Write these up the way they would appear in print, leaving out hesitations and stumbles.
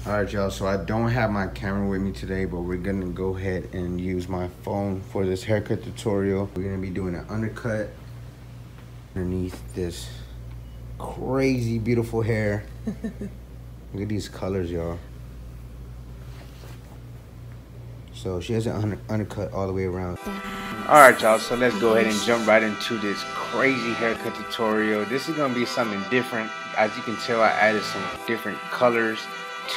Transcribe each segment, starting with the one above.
Alright y'all, so I don't have my camera with me today, but we're gonna go ahead and use my phone for this haircut tutorial. We're gonna be doing an undercut underneath this crazy beautiful hair. Look at these colors, y'all. So she has an undercut all the way around. Alright y'all, so let's go ahead and jump right into this crazy haircut tutorial. This is gonna be something different. As you can tell, I added some different colors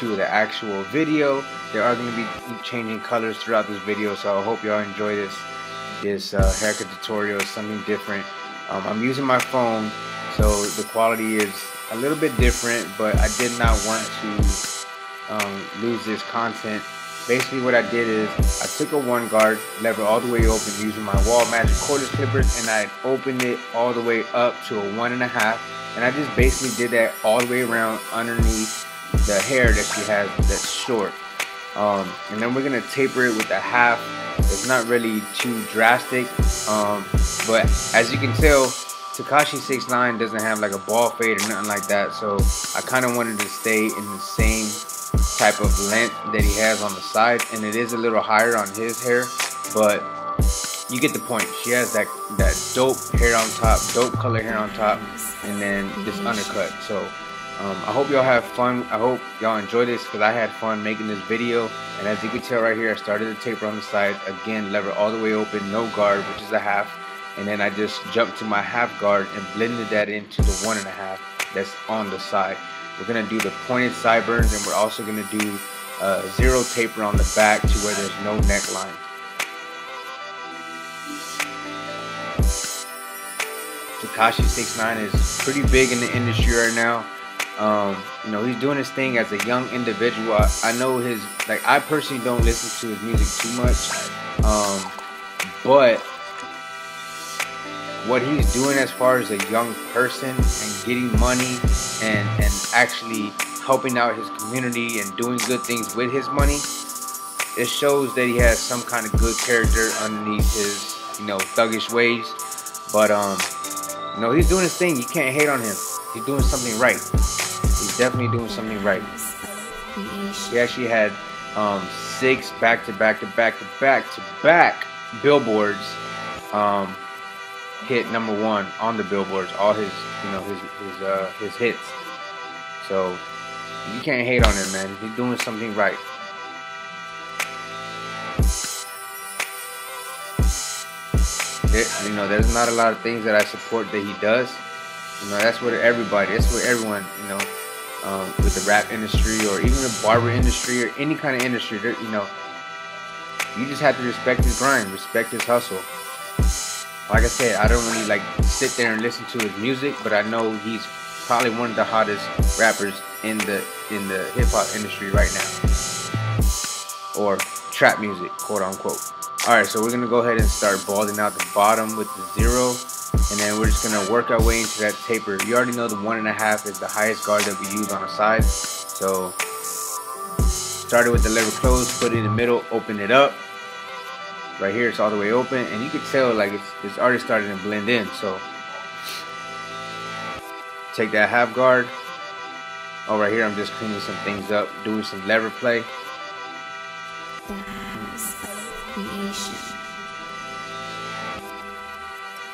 to the actual video. There are going to be changing colors throughout this video, so I hope y'all enjoy this haircut tutorial. It's something different. I'm using my phone, so the quality is a little bit different, but I did not want to lose this content. Basically what I did is I took a 1 guard lever all the way open using my Wall Magic cordless clippers, and I opened it all the way up to a 1.5, and I just basically did that all the way around underneath the hair that she has that's short. And then we're gonna taper it with a 1/2. It's not really too drastic, but as you can tell, Tekashi 6IX9INE doesn't have like a ball fade or nothing like that, so I kind of wanted to stay in the same type of length that he has on the side, and it is a little higher on his hair, but you get the point. She has that dope hair on top, dope color hair on top, and then this undercut. So I hope y'all have fun. I hope y'all enjoy this, because I had fun making this video. And as you can tell right here, I started the taper on the side. Again, lever all the way open, no guard, which is a 1/2. And then I just jumped to my 1/2 guard and blended that into the 1.5 that's on the side. We're going to do the pointed sideburns, and we're also going to do 0 taper on the back to where there's no neckline. Tekashi 6IX9INE is pretty big in the industry right now. You know, he's doing his thing as a young individual. I know I personally don't listen to his music too much, but what he's doing as far as a young person and getting money and actually helping out his community and doing good things with his money, it shows that he has some kind of good character underneath his, you know, thuggish ways. But you know, he's doing his thing. You can't hate on him. He's doing something right. He's definitely doing something right. He actually had 6 back-to-back billboards hit #1 on the billboards. All his, you know, his hits. So you can't hate on him, man. He's doing something right. You know, there's not a lot of things that I support that he does. You know, that's what everyone, you know, with the rap industry or even the barber industry or any kind of industry, you know, you just have to respect his grind, respect his hustle. Like I said, I don't really like sit there and listen to his music, but I know he's probably one of the hottest rappers in the hip hop industry right now, or trap music, quote unquote. Alright, so we're gonna go ahead and start balding out the bottom with the 0. And then we're just going to work our way into that taper. You already know the 1.5 is the highest guard that we use on the side. So, started with the lever closed, put it in the middle, open it up. Right here, it's all the way open. And you can tell like it's already starting to blend in. So, take that 1/2 guard. Oh, right here, I'm just cleaning some things up, doing some lever play.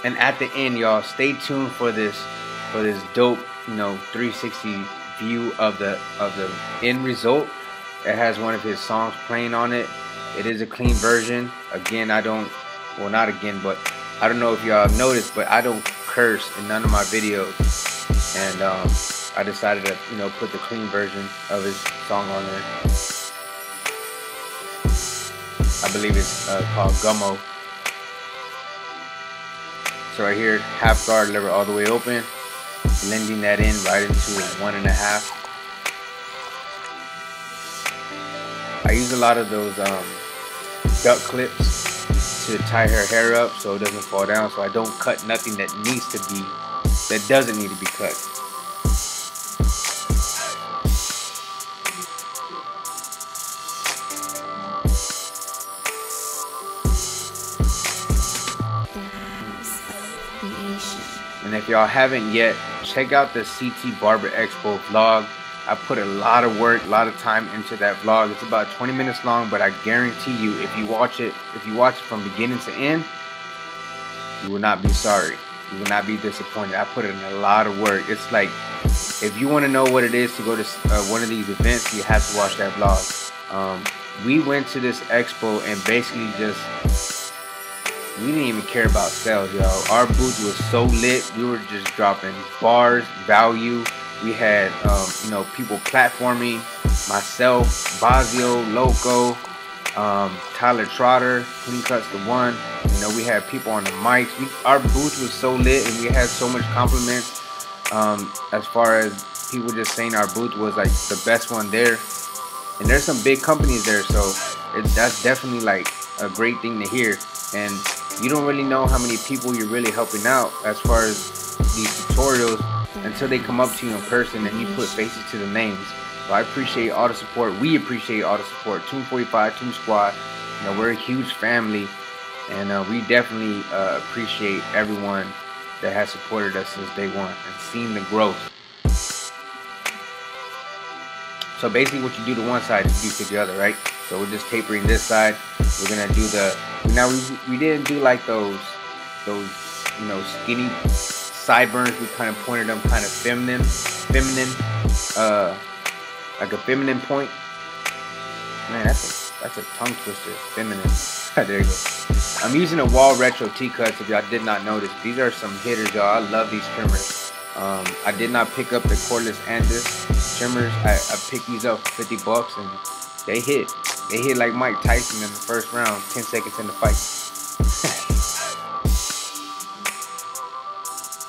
And at the end, y'all, stay tuned for this dope, you know, 360 view of the end result. It has one of his songs playing on it. It is a clean version. Again, not again, but I don't know if y'all noticed, but I don't curse in none of my videos. And I decided to, you know, put the clean version of his song on there. I believe it's called Gummo. So right here, 1/2 guard, lever all the way open, blending that in right into a 1.5. I use a lot of those duck clips to tie her hair up so it doesn't fall down, so I don't cut nothing that doesn't need to be cut. And if y'all haven't yet, check out the CT Barber Expo vlog. I put a lot of work, a lot of time into that vlog. It's about 20 minutes long, but I guarantee you, if you watch it from beginning to end, you will not be sorry. You will not be disappointed. I put in a lot of work. It's like, if you want to know what it is to go to one of these events, you have to watch that vlog. We went to this expo and basically we didn't even care about sales, y'all. Our booth was so lit. We were just dropping bars, value. We had, you know, people platforming. Myself, Bazio, Loco, Tyler Trotter, Clean Cuts the One. You know, we had people on the mics. Our booth was so lit, and we had so much compliments. As far as people just saying our booth was like the best one there. And there's some big companies there, so that's definitely like a great thing to hear. And you don't really know how many people you're really helping out as far as these tutorials until they come up to you in person and you put faces to the names. So I appreciate all the support. We appreciate all the support. Toon 45, Toon Squad. You know, we're a huge family, and we definitely appreciate everyone that has supported us since day one and seen the growth. So basically what you do to one side is you do to the other, right? So we're just tapering this side. We're gonna do the, now we didn't do like those you know, skinny sideburns. We kind of pointed them kind of feminine, like a feminine point. Man, that's a tongue twister, feminine. There you go. I'm using a wall retro T-cuts. If y'all did not notice, these are some hitters, y'all. I love these trimmers. I did not pick up the cordless Andis trimmers. I picked these up for 50 bucks, and they hit. They hit like Mike Tyson in the first round, 10 seconds in the fight.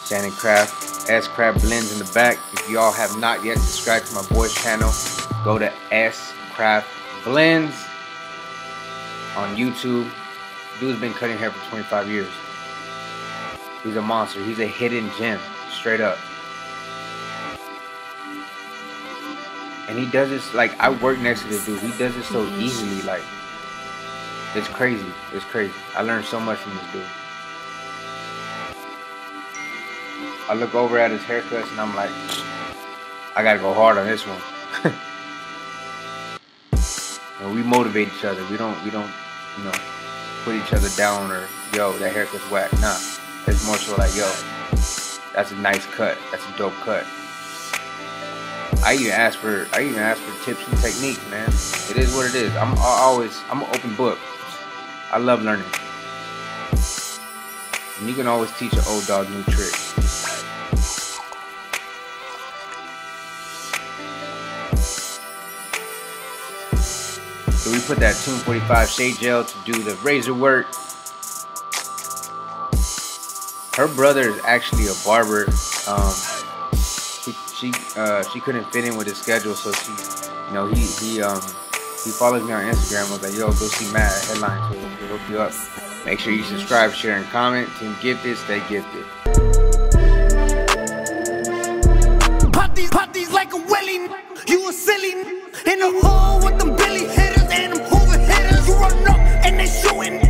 Shannon Craft, S Craft Blends in the back. If y'all have not yet subscribed to my boy's channel, go to S Craft Blends on YouTube. Dude's been cutting hair for 25 years. He's a monster. He's a hidden gem, straight up. And he does this, like, I work next to this dude. He does it so easily, like, it's crazy. It's crazy. I learned so much from this dude. I look over at his haircuts and I'm like, I gotta go hard on this one. And we motivate each other. We don't, you know, put each other down or, yo, that haircut's whack. Nah. It's more so like, yo, that's a nice cut. That's a dope cut. I even ask for tips and techniques, man. It is what it is. I'm an open book. I love learning. And you can always teach an old dog new tricks. So we put that Toon 45 shade gel to do the razor work. Her brother is actually a barber. She couldn't fit in with his schedule, so she, you know, he follows me on Instagram. Was like, yo, go see Matt at Headline, so he'll hook you up. Make sure you subscribe, share, and comment. Team Gifted, stay gifted. Pop these like a welly. You a silly in the hole with them Billy hitters and them Hoover hitters. You run up and they shooting.